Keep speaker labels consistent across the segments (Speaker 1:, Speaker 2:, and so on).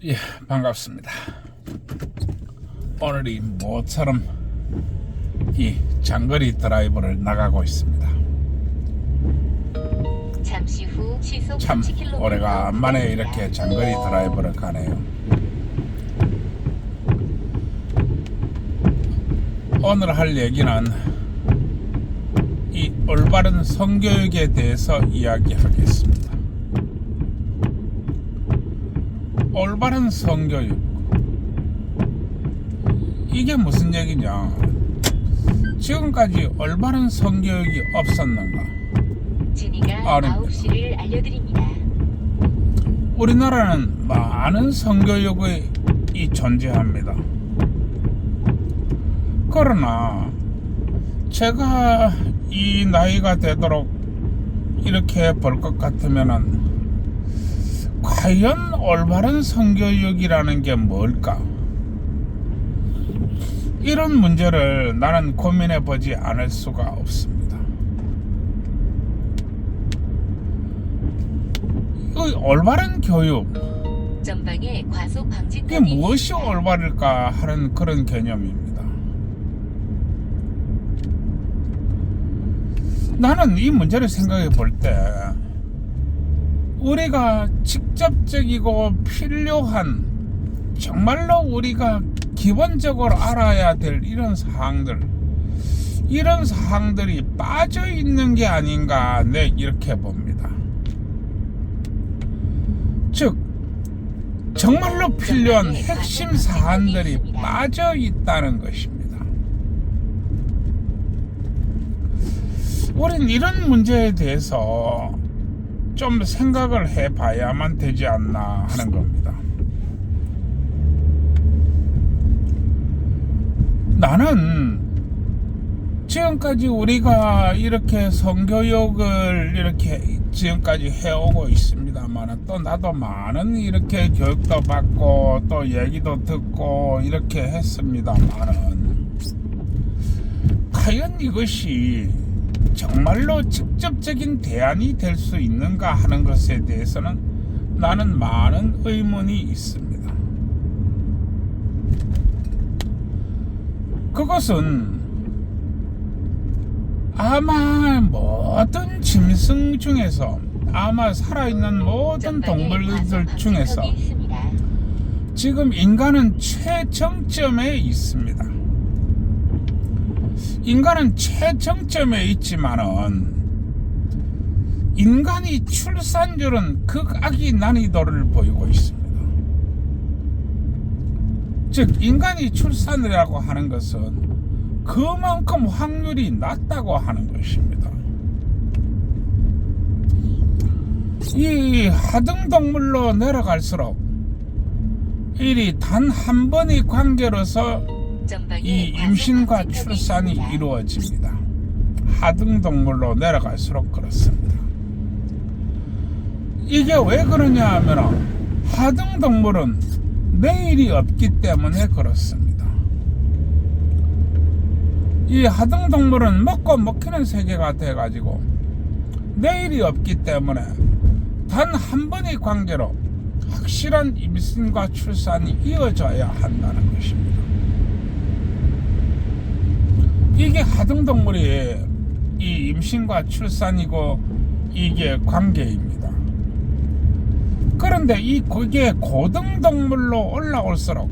Speaker 1: 예, 반갑습니다. 오늘이 모처럼 이 장거리 드라이브를 나가고 있습니다.
Speaker 2: 잠시 후 시속
Speaker 1: 참
Speaker 2: 30km
Speaker 1: 오래간만에 이렇게 장거리 드라이브를 가네요. 오늘 할 얘기는 이 올바른 성교육에 대해서 이야기하겠습니다. 올바른 성교육, 이게 무슨 얘기냐? 지금까지 올바른 성교육이 없었는가?
Speaker 2: 진이가
Speaker 1: 아닙니다.
Speaker 2: 9시를 알려드립니다.
Speaker 1: 우리나라는 많은 성교육이 존재합니다. 그러나 제가 이 나이가 되도록 이렇게 볼 것 같으면은 과연 올바른 성교육이라는 게 뭘까? 이런 문제를 나는 고민해 보지 않을 수가 없습니다. 이 올바른 교육,
Speaker 2: 전방에 과속
Speaker 1: 이게
Speaker 2: 방지턱이
Speaker 1: 무엇이
Speaker 2: 있습니다.
Speaker 1: 올바를까 하는 그런 개념입니다. 나는 이 문제를 생각해 볼 때 우리가 직접적이고 필요한, 정말로 우리가 기본적으로 알아야 될 이런 사항들이 빠져 있는 게 아닌가, 네, 이렇게 봅니다. 즉, 정말로 필요한 핵심 사안들이 빠져 있다는 것입니다. 우린 이런 문제에 대해서 좀 생각을 해봐야만 되지 않나 하는 겁니다. 나는 지금까지 우리가 이렇게 성교육을 이렇게 지금까지 해오고 있습니다만, 또 나도 많은 이렇게 교육도 받고 또 얘기도 듣고 이렇게 했습니다만은, 과연 이것이 정말로 직접적인 대안이 될 수 있는가 하는 것에 대해서는 나는 많은 의문이 있습니다. 그것은 아마 모든 짐승 중에서, 아마 살아있는 모든 동물들 중에서 지금 인간은 최정점에 있습니다. 인간은 최정점에 있지만은 인간이 출산율은 극악의 난이도를 보이고 있습니다. 즉, 인간이 출산이라고 하는 것은 그만큼 확률이 낮다고 하는 것입니다. 이 하등동물로 내려갈수록 일이 단 한 번의 관계로서 이 임신과 출산이 이루어집니다. 하등동물로 내려갈수록 그렇습니다. 이게 왜 그러냐 하면, 하등동물은 내일이 없기 때문에 그렇습니다. 이 하등동물은 먹고 먹히는 세계가 돼가지고 내일이 없기 때문에 단 한 번의 관계로 확실한 임신과 출산이 이어져야 한다는 것입니다. 이게 하등동물의 이 임신과 출산이고 이게 관계입니다. 그런데 그게 고등동물로 올라올수록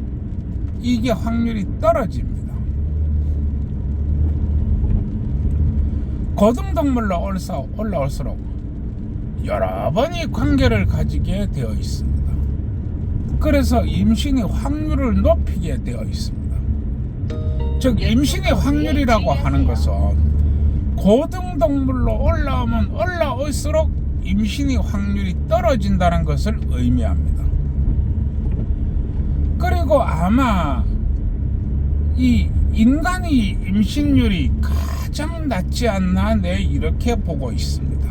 Speaker 1: 이게 확률이 떨어집니다. 고등동물로 올라올수록 여러 번의 관계를 가지게 되어 있습니다. 그래서 임신의 확률을 높이게 되어 있습니다. 즉, 임신의 확률이라고 하는 것은 고등동물로 올라오면 올라올수록 임신의 확률이 떨어진다는 것을 의미합니다. 그리고 아마 이 인간의 임신율이 가장 낮지 않나, 네, 이렇게 보고 있습니다.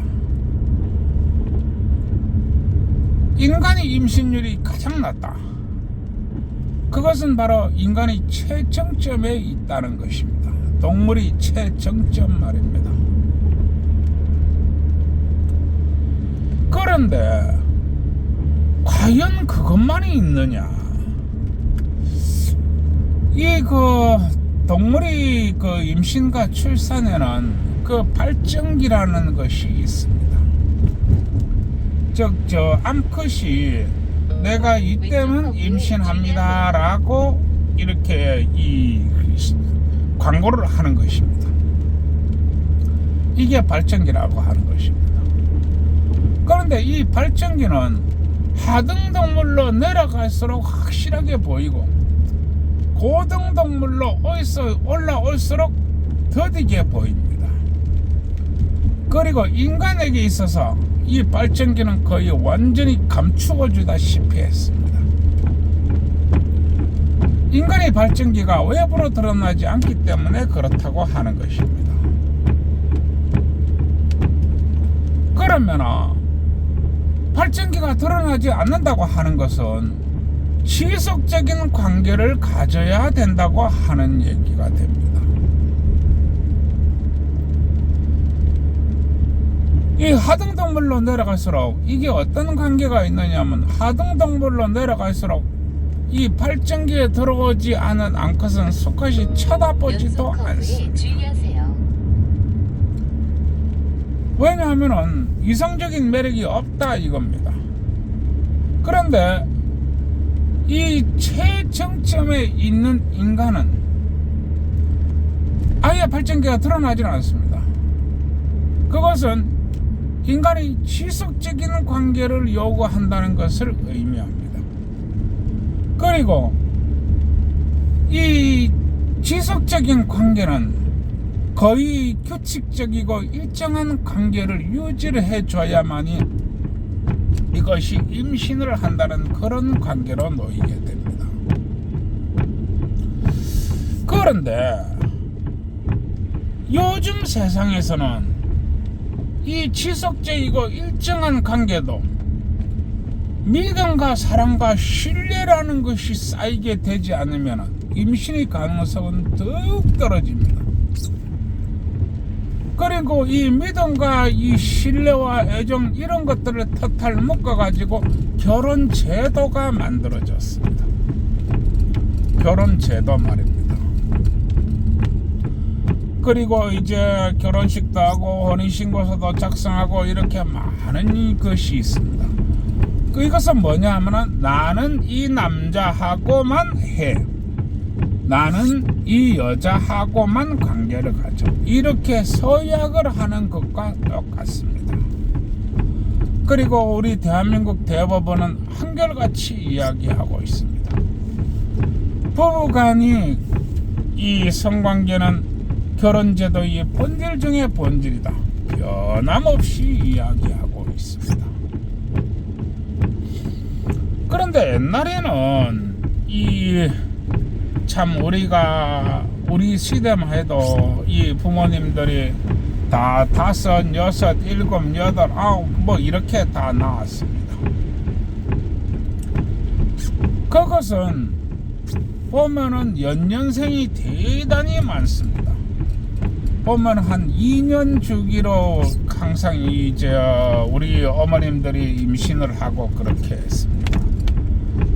Speaker 1: 인간의 임신율이 가장 낮다. 그것은 바로 인간의 최정점에 있다는 것입니다. 동물이 최정점 말입니다. 그런데 과연 그것만이 있느냐? 이 동물이 임신과 출산에는 발정기라는 것이 있습니다. 즉 암컷이 내가 이때는 임신합니다라고 이렇게 이 광고를 하는 것입니다. 이게 발정기라고 하는 것입니다. 그런데 이 발정기는 하등동물로 내려갈수록 확실하게 보이고 고등동물로 올라올수록 더디게 보입니다. 그리고 인간에게 있어서 이 발정기는 거의 완전히 감추어 주다시피 했습니다. 인간의 발정기가 외부로 드러나지 않기 때문에 그렇다고 하는 것입니다. 그러면 발정기가 드러나지 않는다고 하는 것은 지속적인 관계를 가져야 된다고 하는 얘기가 됩니다. 이 하등동물로 내려갈수록 이게 어떤 관계가 있느냐면 하등동물로 내려갈수록 이 발정기에 들어오지 않은 암컷은 수컷이 쳐다보지도 않습니다.
Speaker 2: 주의하세요.
Speaker 1: 왜냐하면 이성적인 매력이 없다 이겁니다. 그런데 이 최정점에 있는 인간은 아예 발정기가 드러나지는 않습니다. 그것은 인간이 지속적인 관계를 요구한다는 것을 의미합니다. 그리고 이 지속적인 관계는 거의 규칙적이고 일정한 관계를 유지를 해줘야만이 이것이 임신을 한다는 그런 관계로 놓이게 됩니다. 그런데 요즘 세상에서는 이 지속적이고 일정한 관계도 믿음과 사랑과 신뢰라는 것이 쌓이게 되지 않으면 임신의 가능성은 더욱 떨어집니다. 그리고 이 믿음과 이 신뢰와 애정 이런 것들을 터탈 묶어가지고 결혼 제도가 만들어졌습니다. 결혼 제도 말입니다. 그리고 이제 결혼식도 하고 혼인신고서도 작성하고 이렇게 많은 것이 있습니다. 이것은 뭐냐 하면은 나는 이 남자하고만 해, 나는 이 여자하고만 관계를 가져, 이렇게 서약을 하는 것과 똑같습니다. 그리고 우리 대한민국 대법원은 한결같이 이야기하고 있습니다. 부부간이 이 성관계는 결혼제도의 본질 중에 본질이다, 변함없이 이야기하고 있습니다. 그런데 옛날에는 참 우리 시대만 해도 이 부모님들이 다 5, 6, 7, 8, 9 이렇게 다 나왔습니다. 그것은 보면은 연년생이 대단히 많습니다. 보면 한 2년 주기로 항상 우리 어머님들이 임신을 하고 그렇게 했습니다.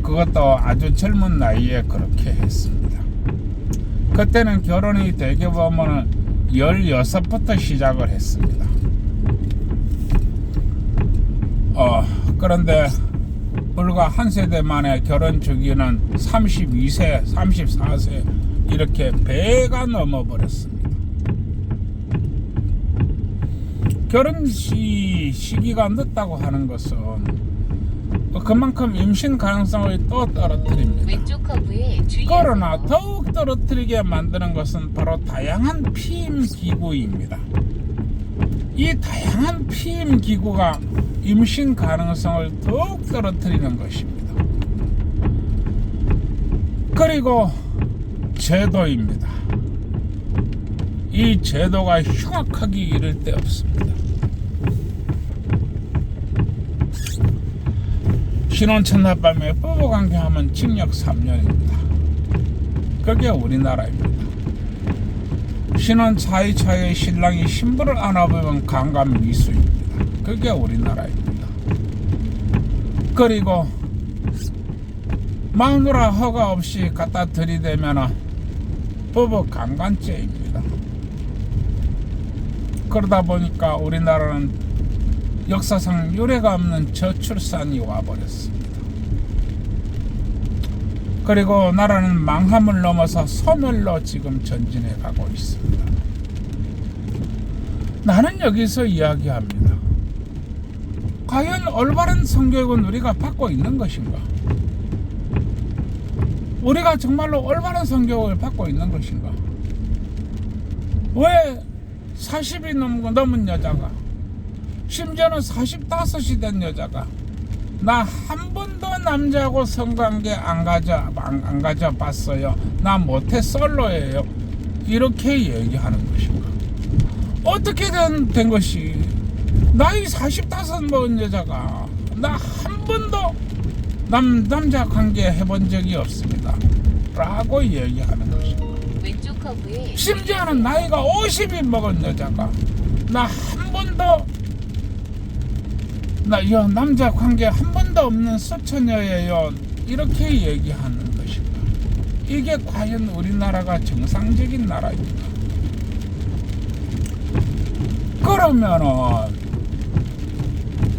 Speaker 1: 그것도 아주 젊은 나이에 그렇게 했습니다. 그때는 결혼이 되게 보면 16부터 시작을 했습니다. 그런데 불과 한 세대 만에 결혼 주기는 32세, 34세 이렇게 배가 넘어버렸습니다. 결혼 시기가 늦다고 하는 것은 그만큼 임신 가능성을 또 떨어뜨립니다.
Speaker 2: 왼쪽 커브에 주의하세요.
Speaker 1: 그러나 더욱 떨어뜨리게 만드는 것은 바로 다양한 피임 기구입니다. 이 다양한 피임 기구가 임신 가능성을 더욱 떨어뜨리는 것입니다. 그리고 제도입니다. 이 제도가 흉악하기 이를 데 없습니다. 신혼 첫날밤에 부부관계하면 징역 3년입니다. 그게 우리나라입니다. 신혼 4일차에 신랑이 신부를 안아보면 강간미수입니다. 그게 우리나라입니다. 그리고 마누라 허가 없이 갖다 들이대면 부부 강간죄입니다. 그러다 보니까 우리나라는 역사상 유례가 없는 저출산이 와버렸습니다. 그리고 나라는 망함을 넘어서 소멸로 지금 전진해 가고 있습니다. 나는 여기서 이야기합니다. 과연 올바른 성교육은 우리가 받고 있는 것인가? 우리가 정말로 올바른 성교육을 받고 있는 것인가? 왜 40이 넘은 여자가, 심지어는 45이 된 여자가 나 한 번도 남자하고 성관계 안 가져봤어요, 나 모태 솔로예요, 이렇게 얘기하는 것인가? 어떻게 된 것이 나이 45 먹은 여자가 나 한 번도 남자 관계 해본 적이 없습니다 라고 얘기하는 것인가?
Speaker 2: 왼쪽 커브에
Speaker 1: 심지어는 나이가 50이 먹은 여자가 나 한 번도 남자 관계 한 번도 없는 수처녀예요, 이렇게 얘기하는 것인가? 이게 과연 우리나라가 정상적인 나라입니까? 그러면은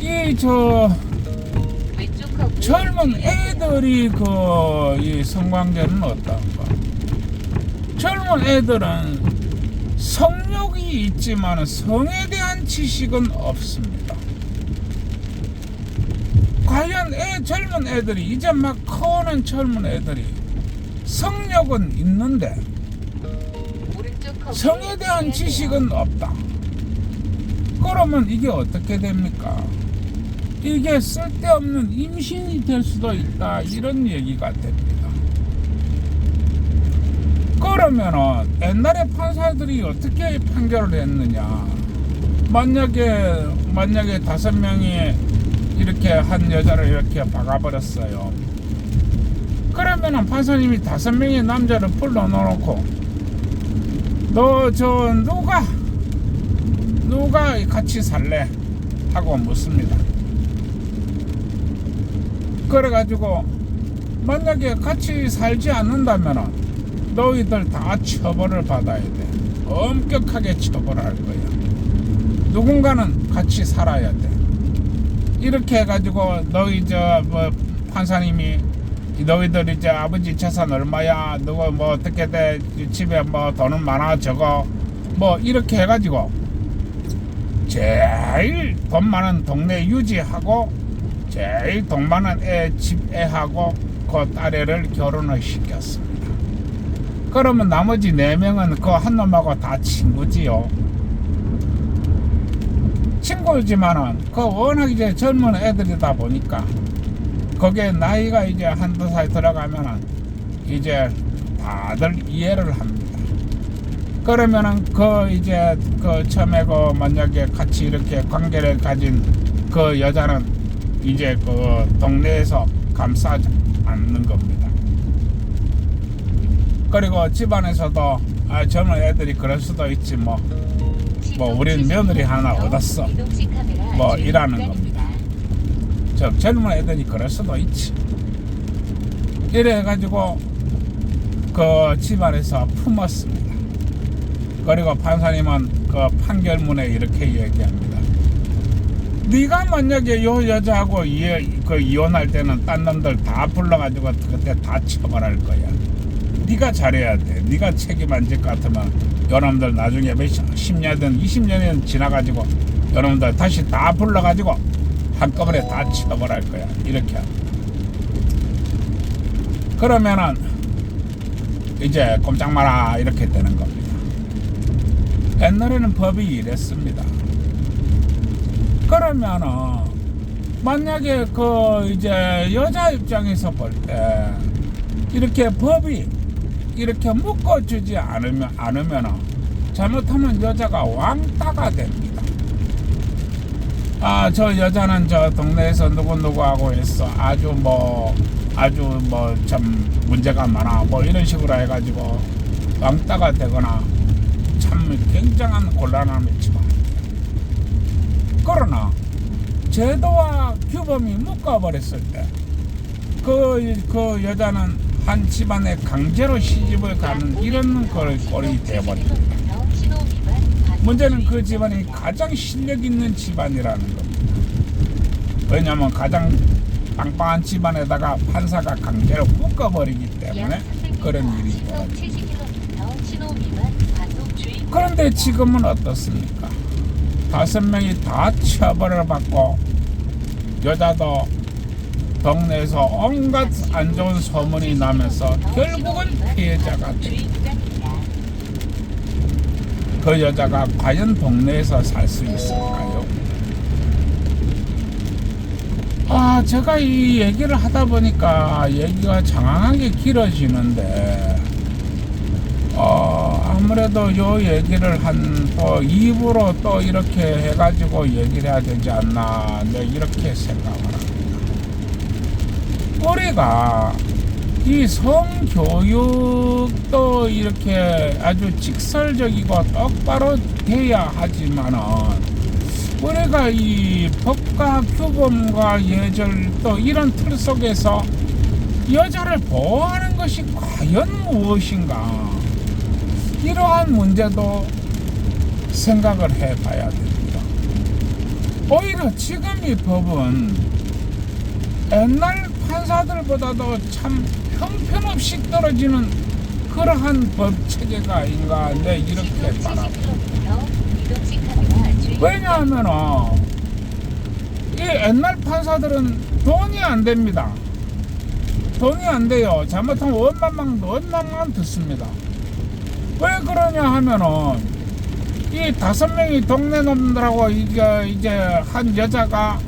Speaker 2: 왼쪽 커브에
Speaker 1: 젊은 애들이 이 성관계는 어떤가? 젊은 애들은 성욕이 있지만 성에 대한 지식은 없습니다. 과연 젊은 애들이, 이제 막 커오는 젊은 애들이 성욕은 있는데
Speaker 2: 오른쪽 커브에
Speaker 1: 성에 대한 지식은 없다. 그러면 이게 어떻게 됩니까? 이게 쓸데없는 임신이 될 수도 있다, 이런 얘기가 됩니다. 그러면은 옛날에 판사들이 어떻게 판결을 했느냐? 만약에 5명이 이렇게 한 여자를 이렇게 박아버렸어요. 그러면은 판사님이 5명의 남자를 불러놓고 너 누가 같이 살래? 하고 묻습니다. 그래가지고 만약에 같이 살지 않는다면은 너희들 다 처벌을 받아야 돼. 엄격하게 처벌할 거야. 누군가는 같이 살아야 돼. 이렇게 해가지고 판사님이 너희들 이제 아버지 재산 얼마야, 누구 뭐 어떻게 돼, 집에 뭐 돈은 많아 적어, 뭐 이렇게 해가지고 제일 돈 많은 동네 유지하고 제일 돈 많은 집 애하고 그 딸애를 결혼을 시켰습니다. 그러면 나머지 4명은 그 한 놈하고 다 친구지요. 친구지만은 그 워낙 이제 젊은 애들이다 보니까 거기에 나이가 이제 한두 살 들어가면은 이제 다들 이해를 합니다. 그러면은 이제 처음에 만약에 같이 이렇게 관계를 가진 그 여자는 이제 동네에서 감싸지 않는 겁니다. 그리고 집안에서도 젊은 애들이 그럴 수도 있지, 뭐 우린 며느리 하나 얻었어, 뭐 이라는 겁니다. 젊은 애들이 그럴 수도 있지. 이래가지고 그 집안에서 품었습니다. 그리고 판사님은 그 판결문에 이렇게 얘기합니다. 네가 만약에 요 여자하고 이혼할 때는 딴 놈들 다 불러가지고 그때 다 처벌할 거야. 네가 잘해야 돼. 네가 책임 안 질 것 같으면 여러분들 나중에 10년이든 20년이든 지나가지고 여러분들 다시 다 불러가지고 한꺼번에 다 처벌할 거야, 이렇게 합니다. 그러면은 이제 꼼짝 마라, 이렇게 되는 겁니다. 옛날에는 법이 이랬습니다. 그러면은 만약에 이제 여자 입장에서 볼 때 이렇게 법이 이렇게 묶어주지 않으면 잘못하면 여자가 왕따가 됩니다. 저 여자는 저 동네에서 누구누구하고 했어, 아주 참 문제가 많아, 뭐 이런 식으로 해가지고 왕따가 되거나 참 굉장한 곤란함을 치릅니다. 그러나 제도와 규범이 묶어버렸을 때 그 여자는 한 집안에 강제로 시집을 가는 이런 꼴이 되어버립니다. 문제는 그 집안이 가장 실력 있는 집안이라는 겁니다. 왜냐하면 가장 빵빵한 집안에다가 판사가 강제로 묶어버리기 때문에 그런 일이 벌어집니다. 그런데 지금은 어떻습니까? 5명이 다 처벌을 받고 여자도 동네에서 온갖 안 좋은 소문이 나면서 결국은 피해자가 됩니다. 그 여자가 과연 동네에서 살 수 있을까요? 제가 이 얘기를 하다 보니까 얘기가 장황하게 길어지는데 아무래도 요 얘기를 또 2부로 또 이렇게 해가지고 얘기를 해야 되지 않나, 네, 이렇게 생각을 합니다. 우리가 이 성교육도 이렇게 아주 직설적이고 똑바로 돼야 하지만은 우리가 이 법과 규범과 예절 또 이런 틀 속에서 여자를 보호하는 것이 과연 무엇인가, 이러한 문제도 생각을 해봐야 됩니다. 오히려 지금 이 법은 옛날 판사들보다도 참 형편없이 떨어지는 그러한 법 체계가 아닌가, 네, 이렇게 바랍니다. 왜냐하면 이 옛날 판사들은 돈이 안 됩니다. 돈이 안 돼요. 잘못하면 원망만 듣습니다. 왜 그러냐 하면은 이 5명이 동네 놈들하고 이제 한 여자가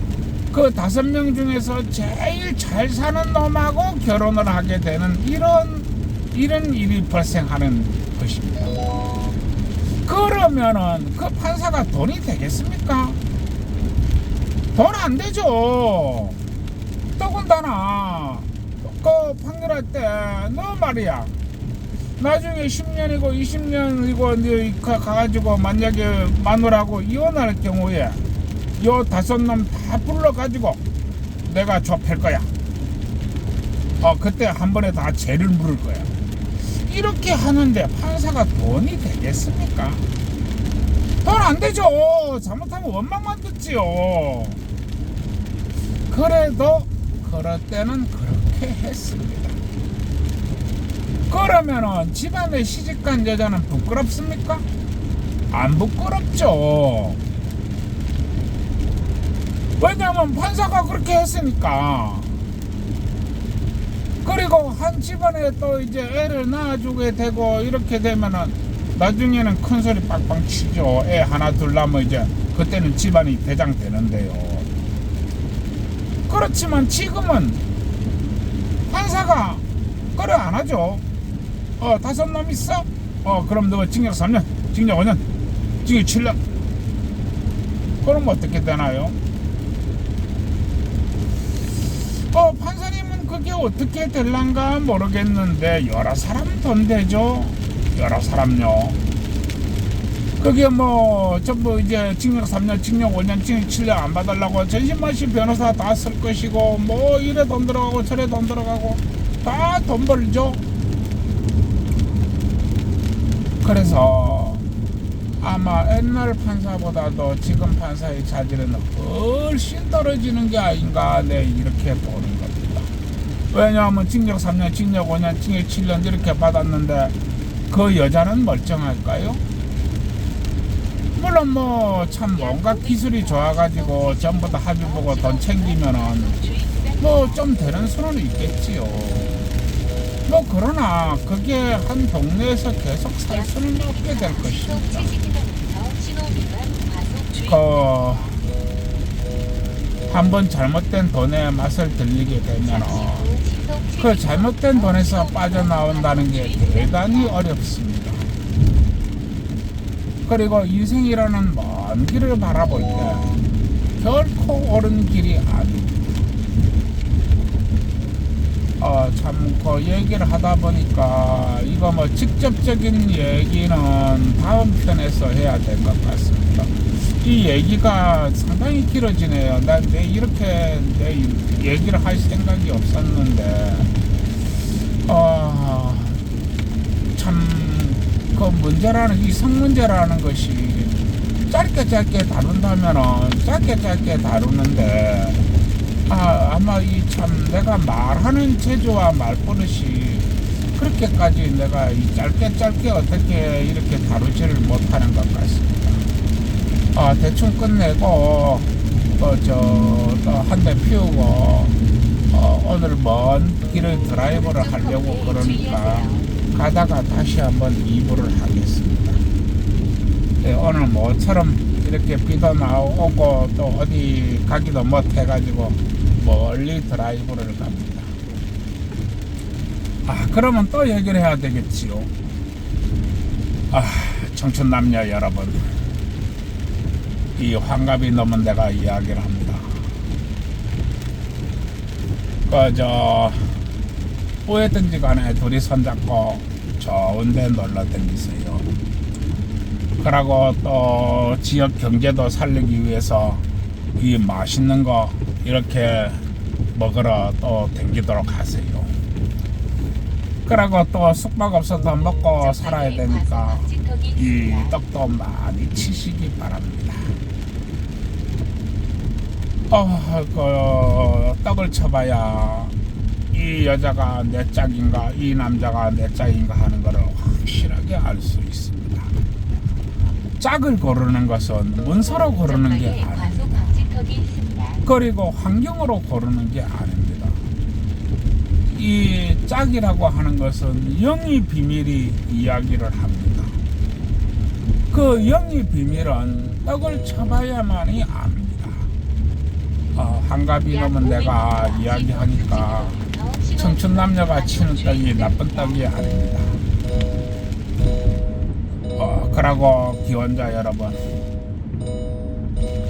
Speaker 1: 그 5명 중에서 제일 잘 사는 놈하고 결혼을 하게 되는 이런 일이 발생하는 것입니다. 그러면은 그 판사가 돈이 되겠습니까? 돈 안 되죠. 더군다나 그 판결할 때 너 말이야, 나중에 10년이고 20년이고 가가지고 만약에 마누라하고 이혼할 경우에 요 5놈 다 불러가지고 내가 좁힐 거야. 그때 한 번에 다 죄를 물을 거야. 이렇게 하는데 판사가 돈이 되겠습니까? 돈 안 되죠. 잘못하면 원망만 듣지요. 그래도 그럴 때는 그렇게 했습니다. 그러면은 집안에 시집간 여자는 부끄럽습니까? 안 부끄럽죠. 왜냐하면 판사가 그렇게 했으니까. 그리고 한 집안에 또 이제 애를 낳아주게 되고 이렇게 되면은 나중에는 큰 소리 빵빵 치죠. 애 하나 둘 낳으면 이제 그때는 집안이 대장되는데요. 그렇지만 지금은 판사가 그래 안 하죠. 5놈 있어? 그럼 너 징역 3년, 징역 5년, 징역 7년. 그럼 어떻게 되나요? 판사님은 그게 어떻게 될란가 모르겠는데 여러 사람 돈 되죠. 여러 사람요. 그게 뭐 전부 이제 징역 3년, 징역 5년, 징역 7년 안 받으려고 전신마시 변호사 다 쓸 것이고 뭐 이래 돈 들어가고 저래 돈 들어가고 다 돈 벌죠. 그래서 아마 옛날 판사보다도 지금 판사의 자질은 훨씬 떨어지는 게 아닌가, 네, 이렇게 보는 겁니다. 왜냐하면 징역 3년, 징역 5년, 징역 7년 이렇게 받았는데 그 여자는 멀쩡할까요? 물론 뭐 참 뭔가 기술이 좋아가지고 전부 다 합의 보고 돈 챙기면은 뭐 좀 되는 수는 있겠지요. 뭐 그러나 그게 한 동네에서 계속 살 수는 없게 될 것입니다. 한번 잘못된 돈에 맛을 들리게 되면 그 잘못된 돈에서 빠져나온다는 게 대단히 어렵습니다. 그리고 인생이라는 먼 길을 바라볼 때 결코 옳은 길이 아닙니다. 참 그 얘기를 하다 보니까 이거 뭐 직접적인 얘기는 다음 편에서 해야 될 것 같습니다. 이 얘기가 상당히 길어지네요. 난 이렇게 내 얘기를 할 생각이 없었는데, 참, 그 문제라는, 이 성문제라는 것이 짧게 다룬다면은 짧게 다루는데, 아마 이 참 내가 말하는 재주와 말버릇이 그렇게까지 내가 이 짧게 어떻게 이렇게 다루지를 못하는 것 같습니다. 대충 끝내고 또 한 대 피우고 오늘 먼 길을 드라이브를 하려고 그러니까 가다가 다시 한번 이부를 하겠습니다. 네, 오늘 모처럼 이렇게 비도 나오고 또 어디 가기도 못해가지고 멀리 드라이브를 갑니다. 그러면 또 얘기를 해야 되겠지요. 청춘 남녀 여러분, 이 환갑이 넘은 데가 이야기를 합니다. 뭐였든지 간에 둘이 손잡고 좋은 데 놀러 다니세요. 그러고 또 지역 경제도 살리기 위해서 이 맛있는 거 이렇게 먹으러 또 댕기도록 하세요. 그러고 또 숙박 없어도 먹고 살아야 되니까 이 떡도 많이 치시기 바랍니다. 떡을 쳐봐야 이 여자가 내 짝인가 이 남자가 내 짝인가 하는 것을 확실하게 알 수 있습니다. 짝을 고르는 것은 문서로 고르는 게 아닙니다. 그리고 환경으로 고르는 게 아닙니다. 이 짝이라고 하는 것은 영의 비밀이 이야기를 합니다. 그 영의 비밀은 떡을 쳐봐야만이 압니다. 환갑이 넘은 내가 이야기하니까 청춘 남녀가 치는 떡이 나쁜 떡이 아닙니다. 그러고 기혼자 여러분,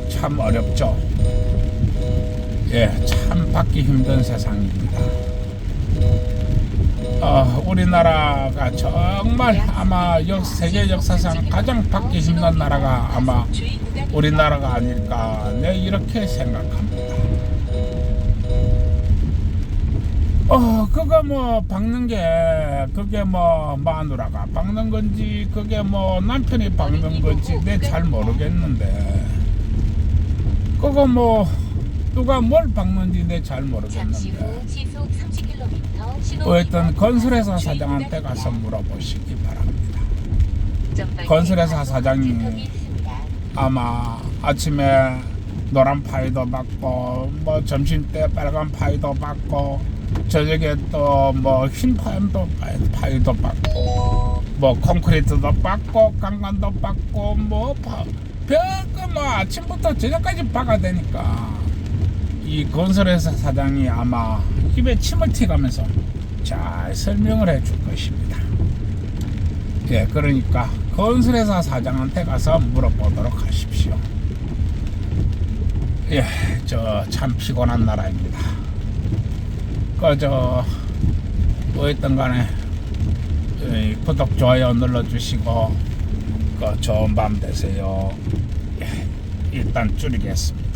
Speaker 1: 참 어렵죠. 참 받기 힘든 세상입니다. 우리나라가 정말 아마 세계 역사상 가장 받기 힘든 나라가 아마 우리나라가 아닐까, 네, 이렇게 생각합니다. 그거 뭐 박는 게 그게 뭐 마누라가 박는 건지 그게 뭐 남편이 박는 건지 내 잘 모르겠는데, 그거 뭐 누가 뭘 박는지 내 잘 모르겠는데, 어떤 건설회사 사장한테 가서 물어보시기 바랍니다. 건설회사 사장이 아마 아침에 노란 파이도 받고 뭐 점심때 빨간 파이도 받고 저녁에 또 뭐 흰 파이도 받고 뭐 콘크리트도 받고 강간도 받고 뭐 별거 뭐 아침부터 저녁까지 박아야 되니까 이 건설회사 사장이 아마 입에 침을 튀가면서 잘 설명을 해줄 것입니다. 그러니까 건설회사 사장한테 가서 물어보도록 하십시오. 저 참 피곤한 나라입니다. 뭐였든 간에 구독, 좋아요 눌러주시고 좋은 밤 되세요. 일단 줄이겠습니다.